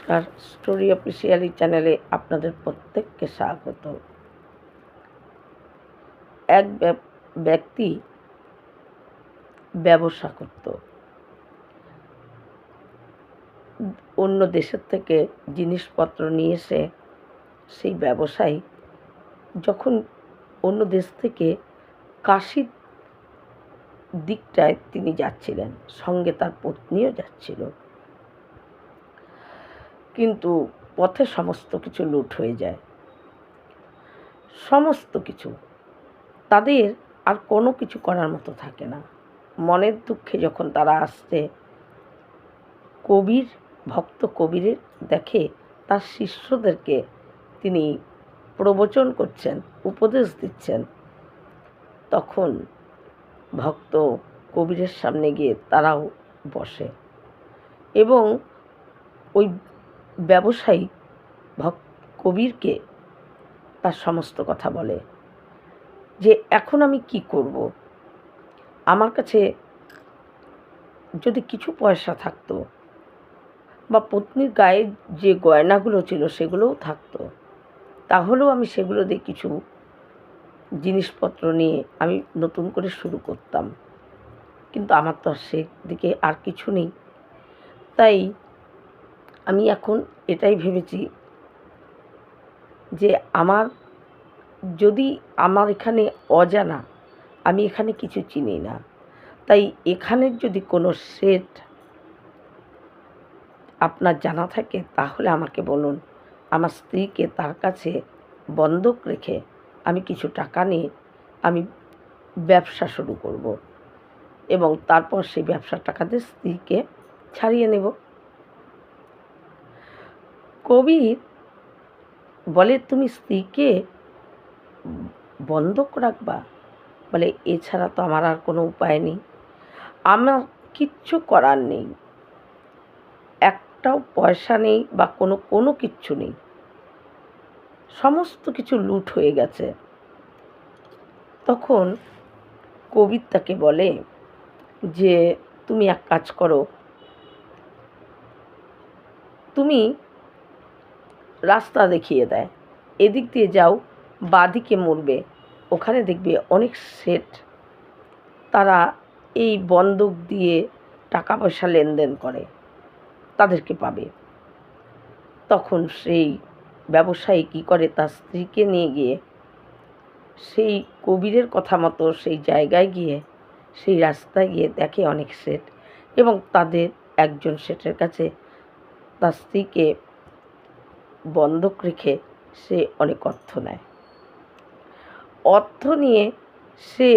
নমস্কার, story officially চ্যানেলে আপনাদের প্রত্যেককে স্বাগত। এক ব্যক্তি ব্যবসা করত। অন্য দেশের থেকে জিনিসপত্র নিয়ে এসে সেই ব্যবসায়ী যখন অন্য দেশ থেকে কাশীর দিকটায় তিনি যাচ্ছিলেন, সঙ্গে তার পত্নীও যাচ্ছিল, কিন্তু পথে সমস্ত কিছু লুট হয়ে যায়। সমস্ত কিছু তাদের আর কোনো কিছু করার মতো থাকে না। মনের দুঃখে যখন তারা আসছে, ভক্ত কবিরের দেখে তার শিষ্যদেরকে তিনি প্রবচন করছেন, উপদেশ দিচ্ছেন। তখন ভক্ত কবিরের সামনে গিয়ে তারাও বসে এবং ওই ব্যবসায়ী কবিরকে তার সমস্ত কথা বলে যে এখন আমি কি করব, আমার কাছে যদি কিছু পয়সা থাকতো বা পত্নীর গায়ে যে গয়নাগুলো ছিল সেগুলোও থাকতো, তাহলেও আমি সেগুলো দিয়ে কিছু জিনিসপত্র নিয়ে আমি নতুন করে শুরু করতাম, কিন্তু আমার তো আর সেদিকে আর কিছু নেই। তাই আমি এখন এটাই ভেবেছি যে আমার এখানে অজানা, আমি এখানে কিছু চিনি না, তাই এখানের যদি কোনো সেট আপনার জানা থাকে তাহলে আমাকে বলুন। আমার স্ত্রীকে তার কাছে বন্ধক রেখে আমি কিছু টাকা নিয়ে আমি ব্যবসা শুরু করব এবং তারপর সেই ব্যবসার টাকা দিয়ে স্ত্রীকে ছাড়িয়ে নেব। কবির বলে, তুমি স্ত্রীকে বন্ধক রাখবা? বলে, এছাড়া তো আমার আর কোনো উপায় নেই, আমার কিচ্ছু করার নেই, একটাও পয়সা নেই বা কোনো কিচ্ছু নেই, সমস্ত কিছু লুট হয়ে গেছে। তখন কবির তাকে বলে যে তুমি এক কাজ করো, তুমি রাস্তা দেখিয়ে দেয়, এদিক দিয়ে যাও, বাঁদিকে মুড়বে, ওখানে দেখবে অনেক সেট তারা এই বন্ধক দিয়ে টাকা পয়সা লেনদেন করে, তাদেরকে পাবে। তখন সেই ব্যবসায়ী কী করে, তার স্ত্রীকে নিয়ে গিয়ে সেই কবিরের কথা মতো সেই জায়গায় গিয়ে সেই রাস্তায় গিয়ে দেখে অনেক সেট, এবং তাদের একজন সেটের কাছে তার স্ত্রীকে বন্ধক রেখে সে অনেক অর্থ নেয়। অর্থ নিয়ে সে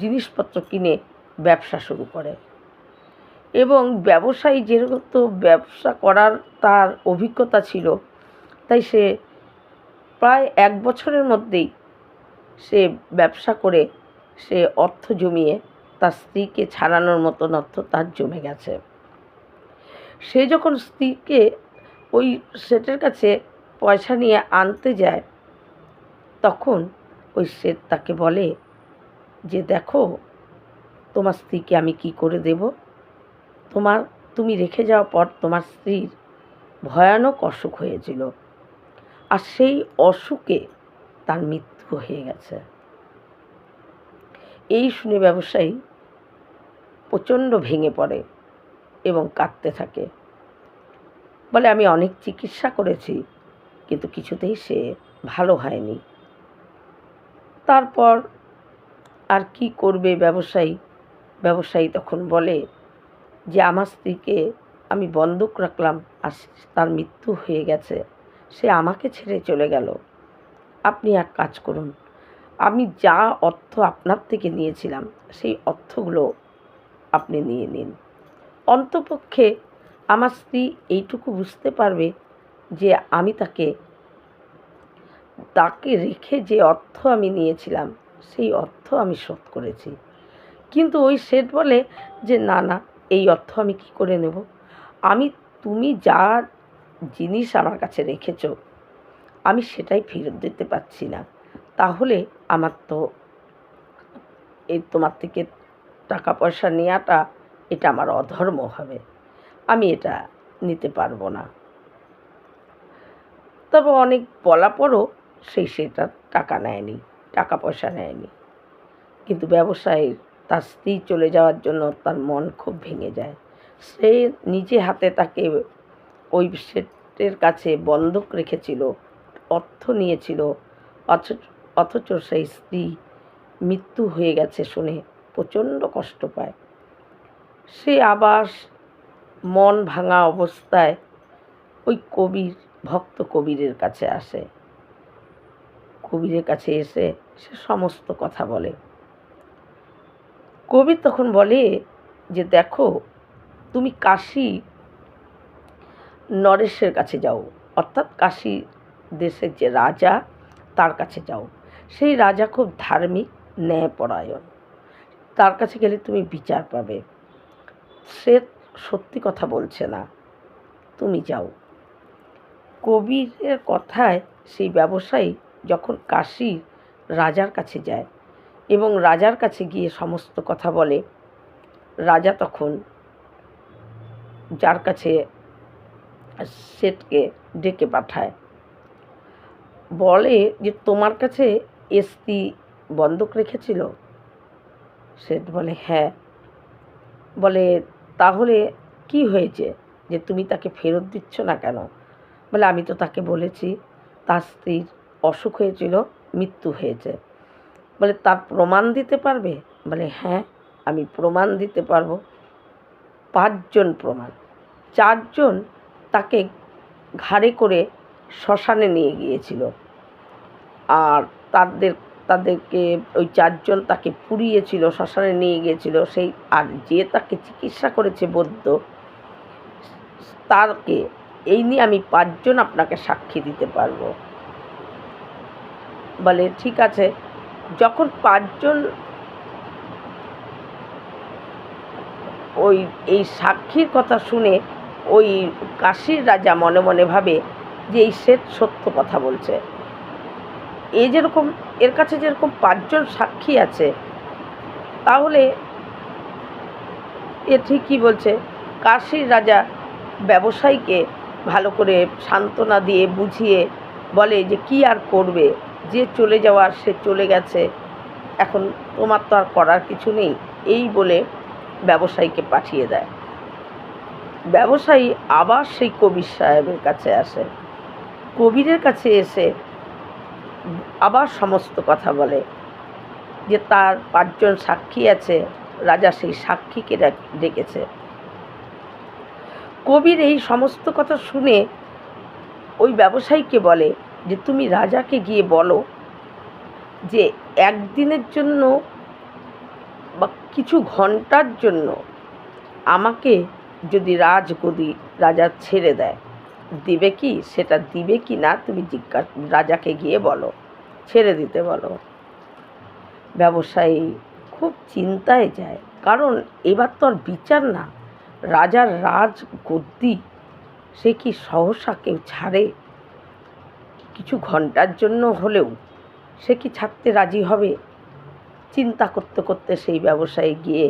জিনিসপত্র কিনে ব্যবসা শুরু করে এবং ব্যবসায়ী যেহেতু ব্যবসা করার তার অভিজ্ঞতা ছিল, তাই সে প্রায় 1 বছরের মধ্যেই সে ব্যবসা করে সে অর্থ জমিয়ে তার স্ত্রীকে ছাড়ানোর মতন অর্থ তার জমে গেছে। সে যখন স্ত্রীকে ওই সেটের কাছে পয়সা নিয়ে আনতে যায়, তখন ওই সেট তাকে বলে যে দেখো, তোমার স্ত্রীকে আমি কি করে দেব, তুমি রেখে যাওয়ার পর তোমার স্ত্রীর ভয়ানক অসুখ হয়েছিল, আর সেই অসুখে তার মৃত্যু হয়ে গেছে। এই শুনে ব্যবসায়ী প্রচণ্ড ভেঙে পড়ে এবং কাঁদতে থাকে। বলে, আমি অনেক চিকিৎসা করেছি, কিন্তু কিছুতেই সে ভালো হয়নি। তারপর আর কি করবে ব্যবসায়ী তখন বলে যে আমার স্ত্রীকে আমি বন্ধক রাখলাম, আর তার মৃত্যু হয়ে গেছে, সে আমাকে ছেড়ে চলে গেল। আপনি এক কাজ করুন, আমি যা অর্থ আপনার থেকে নিয়েছিলাম সেই অর্থগুলো আপনি নিয়ে নিন, অন্তপক্ষে আমার স্ত্রী এইটুকু বুঝতে পারবে যে আমি তাকে রেখে যে অর্থ আমি নিয়েছিলাম সেই অর্থ আমি শোধ করেছি। কিন্তু ওই সেট বলে যে না, এই অর্থ আমি কি করে নেব, তুমি যা জিনিস আমার কাছে রেখেছো আমি সেটাই ফেরত দিতে পারছি না, তাহলে আমার তো তোমার থেকে টাকা পয়সা নেওয়াটা এটা আমার অধর্ম হবে। আমি এটা নিতে পারবো না। তবে অনেক বলার পরও সেটার টাকা নেয়নি, টাকা পয়সা নেয়নি। কিন্তু ব্যবসায়ীর তার স্ত্রী চলে যাওয়ার জন্য তার মন খুব ভেঙে যায়। সে নিজে হাতে তাকে ওই শেঠের কাছে বন্ধক রেখেছিল, অর্থ নিয়েছিল, অথচ সেই স্ত্রী মৃত্যু হয়ে গেছে শুনে প্রচণ্ড কষ্ট পায়। সে আবার মন ভাঙা অবস্থায় ওই ভক্ত কবিরের কাছে আসে। কবিরের কাছে এসে সে সমস্ত কথা বলে। কবির তখন বলে যে, দেখো, তুমি কাশী নরেশের কাছে যাও, অর্থাৎ কাশী দেশের যে রাজা তার কাছে যাও। সেই রাজা খুব ধার্মিক, ন্যায়পরায়ণ। তার কাছে গেলে তুমি বিচার পাবে। সে সত্যি কথা বলছে না, তুমি যাও। কবিরের কথায় সেই ব্যবসায়ী যখন কাশীর রাজার কাছে যায় এবং রাজার কাছে গিয়ে সমস্ত কথা বলে, রাজা তখন যার কাছে শেঠকে ডেকে পাঠায়, বলে যে, তোমার কাছে স্ত্রী বন্ধক রেখেছিল? শেঠ বলে, হ্যাঁ। বলে, তাহলে কি হয়েছে যে তুমি তাকে ফেরত দিচ্ছ না কেন? বলে, আমি তো তাকে বলেছি তার স্ত্রীর অসুখ হয়েছিল, মৃত্যু হয়েছে। বলে, তার প্রমাণ দিতে পারবে? বলে, হ্যাঁ, আমি প্রমাণ দিতে পারবো। 5 জন প্রমাণ। 4 জন তাকে ঘাড়ে করে শ্মশানে নিয়ে গিয়েছিল, আর তাদেরকে ওই 4 জন তাকে পুড়িয়েছিল, শ্মশানে নিয়ে গিয়েছিল। আর যে তাকে চিকিৎসা করেছে বৈদ্য, তাকে এই নিয়ে আমি 5 জন আপনাকে সাক্ষী দিতে পারবো। বলে, ঠিক আছে। যখন 5 জন এই সাক্ষীর কথা শুনে ওই কাশীর রাজা মনে মনে ভাবে যে এই শেঠ সত্য কথা বলছে। এর কাছে যেরকম 5 জন সাক্ষী আছে, তাহলে এ ঠিকই বলছে। কাশীর রাজা ব্যবসায়ীকে ভালো করে সান্ত্বনা দিয়ে বুঝিয়ে বলে যে, কি আর করবে, যে চলে যাওয়ার সে চলে গেছে, এখন তোমার তো আর করার কিছু নেই, এই বলে ব্যবসায়ীকে পাঠিয়ে দেয়। ব্যবসায়ী আবার সেই কবির সাহেবের কাছে আসে। কবিরের কাছে এসে আবার সমস্ত কথা বলে যে তার 5 জন সাক্ষী আছে, রাজা সেই সাক্ষীকে ডেকেছে। কবির এই সমস্ত কথা শুনে ওই ব্যবসায়ীকে বলে যে, তুমি রাজাকে গিয়ে বলো যে একদিনের জন্য বা কিছু ঘন্টার জন্য আমাকে যদি রাজগদি রাজা ছেড়ে দেয়, দিবে কি? সেটা দিবে কি না তুমি রাজাকে গিয়ে বলো, ছেড়ে দিতে বলো। ব্যবসায়ী খুব চিন্তায় যায়, কারণ এবার তো আর বিচার না, রাজার রাজগদ্দি সে কি সহসা কেউ ছাড়ে? কিছু ঘন্টার জন্য হলেও সে কি ছাড়তে রাজি হবে? চিন্তা করতে করতে সেই ব্যবসায়ী গিয়ে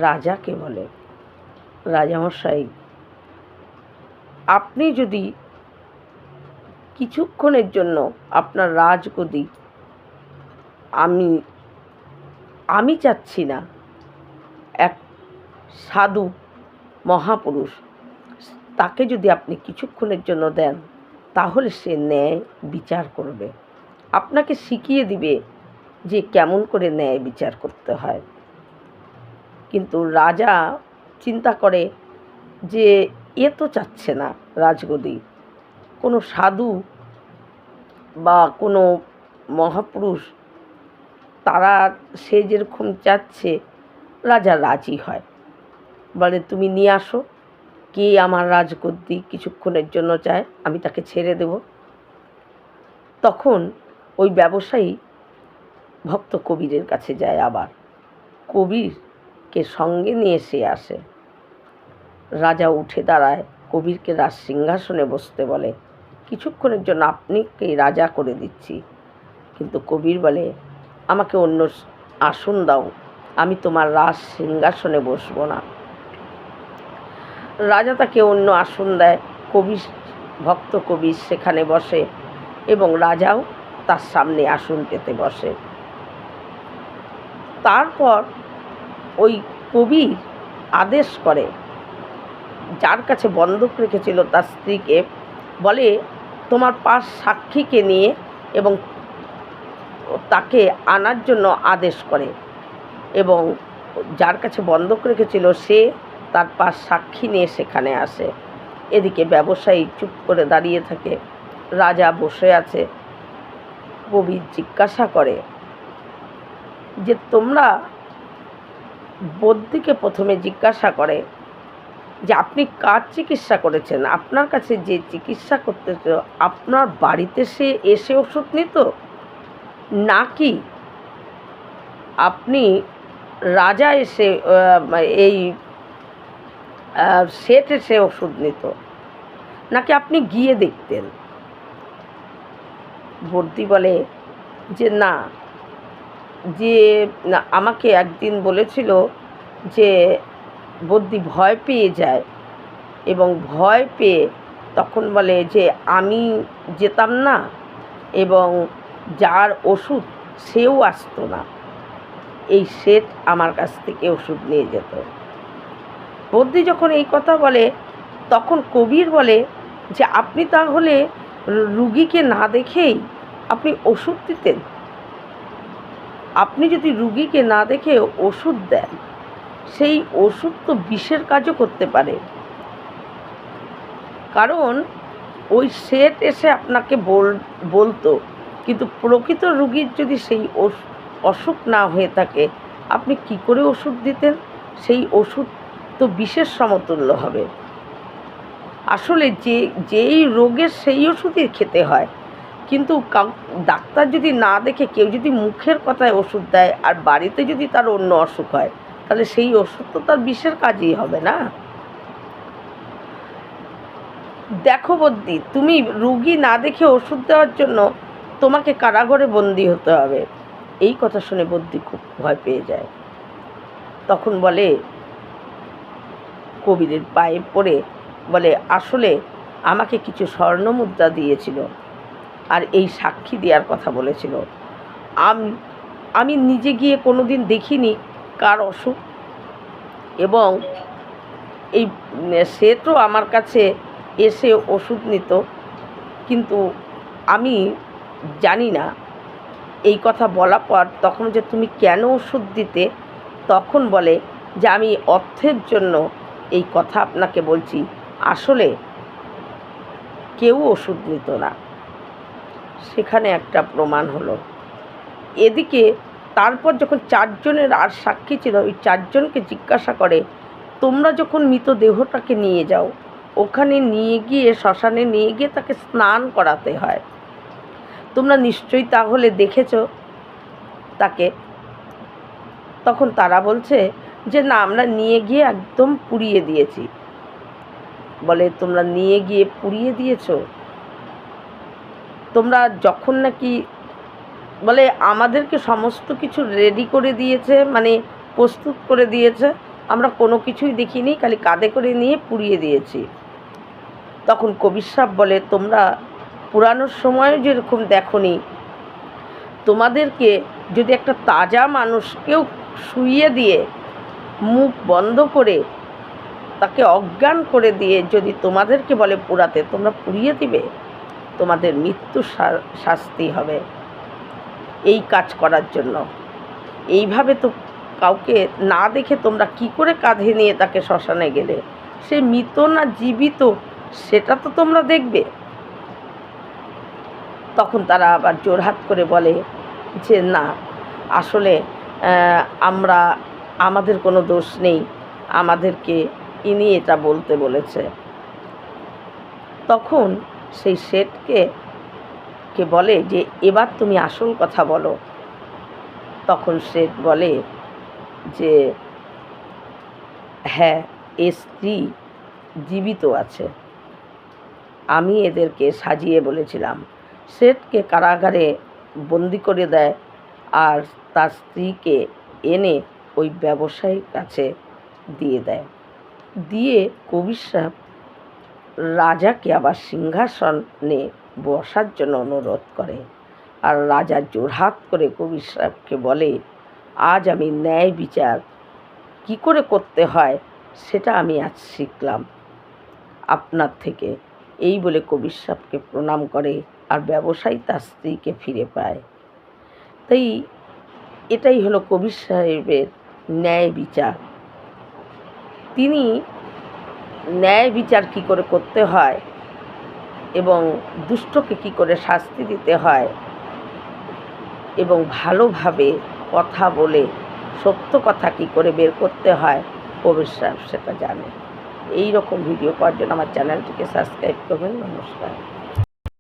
রাজাকে বলে, রাজামশাই, আপনি যদি কিছুক্ষণের জন্য আপনার রাজগদি, আমি চাচ্ছি না, এক সাধু মহাপুরুষ, তাকে যদি আপনি কিছুক্ষণের জন্য দেন, তাহলে সে ন্যায় বিচার করবে, আপনাকে শিখিয়ে দিবে যে কেমন করে ন্যায় বিচার করতে হয়। কিন্তু রাজা চিন্তা করে যে এ তো চাচ্ছে না রাজগদি, কোনো সাধু বা কোনো মহাপুরুষ, সে যেরকম চাচ্ছে রাজা রাজি হয়। বলে, তুমি নিয়ে আসো, কে আমার রাজগদ্দি কিছুক্ষণের জন্য চায়, আমি তাকে ছেড়ে দেব। তখন ওই ব্যবসায়ী ভক্ত কবিরের কাছে যায়, আবার কবিরকে সঙ্গে নিয়ে সে আসে। রাজা উঠে দাঁড়ায়, কবিরকে রাজ সিংহাসনে বসতে বলে, কিছুক্ষণের জন্য আপনাকে রাজা করে দিচ্ছি। কিন্তু কবির বলে, আমাকে অন্য আসন দাও, আমি তোমার রাজ সিংহাসনে বসবো না। রাজা তাকে অন্য আসন দেয়। কবি, ভক্ত কবি সেখানে বসে এবং রাজাও তার সামনে আসন পেতে বসে। তারপর ওই কবি আদেশ করে, যার কাছে বন্ধক রেখেছিল তার স্ত্রীকে, বলে তোমার 5 সাক্ষীকে নিয়ে এবং তাকে আনার জন্য আদেশ করে, এবং যার কাছে বন্ধক রেখেছিল সে তার 5 সাক্ষী নিয়ে সেখানে আসে। এদিকে ব্যবসায়ী চুপ করে দাঁড়িয়ে থাকে, রাজা বসে আছে। কবি জিজ্ঞাসা করে যে তোমরা, বদ্যিকে প্রথমে জিজ্ঞাসা করে যে আপনি কার চিকিৎসা করেছেন, আপনার কাছে যে চিকিৎসা করতেছিল আপনার বাড়িতে সে এসে ওষুধ নিত, নাকি আপনি রাজা এসে এই সেট এসে ওষুধ নিত, নাকি আপনি গিয়ে দেখতেন? বদ্যি বলে যে না, যে আমাকে একদিন বলেছিল যে বদ্যি ভয় পেয়ে যায় এবং ভয় পেয়ে তখন বলে যে আমি যেতাম না এবং যার ওষুধ সেও আসতো না, এই সেট আমার কাছ থেকে ওষুধ নিয়ে যেত। বদ্যি যখন এই কথা বলে তখন কবির বলে যে আপনি তাহলে রুগীকে না দেখেই আপনি ওষুধ দিতেন? আপনি যদি রুগীকে না দেখে ওষুধ দেন, সেই ওষুধ তো বিষের কাজও করতে পারে, কারণ ওই সেট এসে আপনাকে বলতো, কিন্তু প্রকৃত রুগীর যদি সেই অসুখ না হয়ে থাকে আপনি কি করে ওষুধ দিতেন? সেই ওষুধ তো বিষের সমতুল্য হবে। আসলে যেই রোগের সেই ওষুধই খেতে হয়, কিন্তু ডাক্তার যদি না দেখে কেউ যদি মুখের কথায় ওষুধ দেয় আর বাড়িতে যদি তার অন্য অসুখ হয়, তাহলে সেই ওষুধ তো তার বিষের কাজই হবে না। দেখো বদ্যি, তুমি রুগী না দেখে ওষুধ দেওয়ার জন্য তোমাকে কারাগারে বন্দি হতে হবে। এই কথা শুনে বদ্যি খুব ভয় পেয়ে যায়। তখন বলে, কবিরের পায়ে পড়ে বলে আসলে আমাকে কিছু স্বর্ণ মুদ্রা দিয়েছিল আর এই সাক্ষী দেওয়ার কথা বলেছিল। আমি নিজে গিয়ে কোনো দিন দেখিনি কার অসুখ, এবং এই সেটও আমার কাছে এসে ওষুধ নিত, কিন্তু আমি জানি না। এই কথা বলার পর তখন যে তুমি কেন ওষুধ দিতে, তখন বলে যে আমি অর্থের জন্য এই কথা আপনাকে বলছি, আসলে কেউ ওষুধ নিত না। সেখানে একটা প্রমাণ হলো। এদিকে তারপর যখন 4 জনের আর সাক্ষী ছিল, ওই 4 জনকে জিজ্ঞাসা করে তোমরা যখন মৃতদেহটাকে নিয়ে যাও, ওখানে নিয়ে গিয়ে শ্মশানে নিয়ে গিয়ে তাকে স্নান করাতে হয়, তোমরা নিশ্চয়ই তাহলে দেখেছ তাকে? তখন তারা বলছে যে না, আমরা নিয়ে গিয়ে একদম পুড়িয়ে দিয়েছি। বলে তোমরা নিয়ে গিয়ে পুড়িয়ে দিয়েছো? তোমরা যখন নাকি, বলে আমাদেরকে সমস্ত কিছু রেডি করে দিয়েছে, মানে প্রস্তুত করে দিয়েছে, আমরা কোনো কিছুই দেখিনি, খালি কাঁধে করে নিয়ে পুড়িয়ে দিয়েছি। তখন কবির সাহেব বলে তোমরা পুরানোর সময় যেরকম দেখনি, তোমাদেরকে যদি একটা তাজা মানুষকেও শুইয়ে দিয়ে মুখ বন্ধ করে তাকে অজ্ঞান করে দিয়ে যদি তোমাদেরকে বলে পোড়াতে, তোমরা পুড়িয়ে দিবে? তোমাদের মৃত্যু শাস্তি হবে এই কাজ করার জন্য। এইভাবে তো কাউকে না দেখে তোমরা কি করে কাঁধে নিয়ে তাকে শ্মশানে গেলে? সে মৃত না জীবিত সেটা তো তোমরা দেখবে। তখন তারা আবার জোরহাত করে বলে যে না, আসলে আমাদের কোনো দোষ নেই, আমাদেরকে ইনি এটা বলতে বলেছে। তখন সেই শেঠকে বলে যে এবার তুমি আসল কথা বলো। তখন শেঠ বলে যে হ্যাঁ, এ স্ত্রী জীবিত আছে, আমি এদেরকে সাজিয়ে বলেছিলাম। শেঠকে কারাগারে বন্দি করে দেয় আর তার স্ত্রীকে এনে ওই ব্যবসায়ীর কাছে দিয়ে দেয়। দিয়ে কবির সাহেব রাজাকে আবার সিংহাসনে বসার জন্য অনুরোধ করে। আর রাজা জোরহাত করে কবির সাহেবকে বলে, আজ আমি ন্যায় বিচার কী করে করতে হয় সেটা আমি আজ শিখলাম আপনার থেকে। এই বলে কবির সাহেবকে প্রণাম করে আর ব্যবসায়ী তার স্ত্রীকে ফিরে পায়। তাই এটাই হলো কবির সাহেবের ন্যায় বিচার। তিনি ন্যায় বিচার কী করে করতে হয় এবং দুষ্টকে কী করে শাস্তি দিতে হয় এবং ভালোভাবে কথা বলে সত্য কথা কী করে বের করতে হয়, কবির সাহেব সেটা জানে। এই রকম ভিডিও পাওয়ার জন্য আমার চ্যানেলটিকে সাবস্ক্রাইব করবেন। নমস্কার।